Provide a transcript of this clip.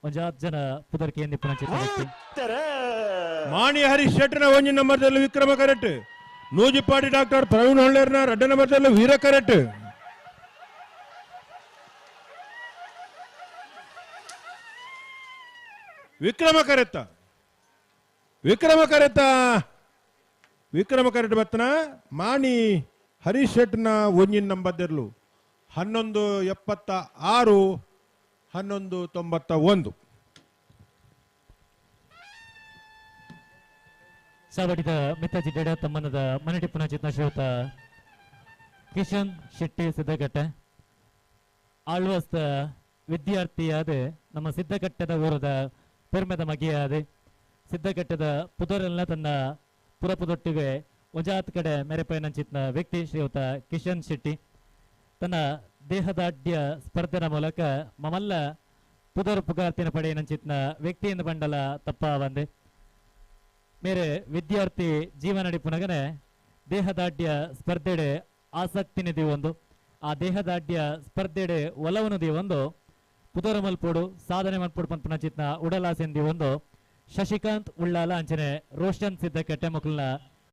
ಒಂಜಾತ್ ಜನ ಪುದರ್ಕೆ ಎಂದಿಪ್ಪುನ ಚಿತ್ರ ಮಾಣಿ ಹರೀಶ್ ಶೆಟ್ಟನ ಒಂಜಿ ನಂಬರ್ದಲ್ಲಿ Vikrama correct. ನೂಜಿಪಾಡಿ doctor Praveen ಹೊಳ್ಳೆರ್ನ 2 ನಂಬರ್ದಲ್ಲಿ ವೀರ correct. Vikrama ಕರೆತ್ತ ಬತ್ತನ ಮಾಣಿ ಹರೀಶ್ ಶೆಟ್ನ ಒಂಜಿನ ನಂಬರ್ದೆರ್ಲು 1176 1191. ಸಾವಡಿದ ಮಿತ್ತಾಜಿ ಡೇಡ ತಮ್ಮನದ ಮನಟಿಪ್ಪುನ ಚಿತ್ನ ಶ್ರೋತ ಕಿಶನ್ ಶೆಟ್ಟಿ ಸಿದ್ದಗಟ್ಟೆ ಆಳ್ವಾಸ್ತ ವಿದ್ಯಾರ್ಥಿಯಾದ ನಮ್ಮ ಸಿದ್ದಗಟ್ಟದ ಊರದ ಪೆರ್ಮೆದ ಮಗಿಯಾದ ಸಿದ್ದಗಟ್ಟದ ಪುದರೆಲ್ಲ ತನ್ನ ಪುರಪುದೊಟ್ಟಿಗೆ ಒಂಜಾತ್ ಕಡೆ ಮೆರೆಪಯನಂಚಿತ್ನ ವ್ಯಕ್ತಿ ಶ್ರೀಯುತ ಕಿಶನ್ ಶೆಟ್ಟಿ ತನ್ನ ದೇಹದಾಢ್ಯ ಸ್ಪರ್ಧೆನ ಮೂಲಕ ಮಮಲ್ಲ ಪುದರ್ ಪುಗಾರ್ತಿನ ಪಡೆಯನಂಚಿತ್ನ ವ್ಯಕ್ತಿಯಿಂದ ಬಂಡಲ ತಪ್ಪ ಬಂದೆ ಮೇರೆ ವಿದ್ಯಾರ್ಥಿ ಜೀವನ ನಡಿಪುನಗನೆ ದೇಹದಾಢ್ಯ ಸ್ಪರ್ಧೆಡೆ ಆಸಕ್ತಿ ನಿಧಿ ಒಂದು ಆ ದೇಹದಾಢ್ಯ ಸ್ಪರ್ಧೆಡೆ ಒಲವನು ದಿ ಒಂದು ಪುದರ ಮಲ್ಪೋಡು ಸಾಧನೆ ಮಲ್ಪೋಡು ಪಂಪನ ಚಿತ್ನ ಉಡಲಾಸೆಂದಿ ಒಂದು ಶಶಿಕಾಂತ್ ಉಳ್ಳಾಲ ಅಂಚನೆ ರೋಷನ್ ಸಿದ್ದಕಟ್ಟೆ ಮಕ್ಕಳನ್ನ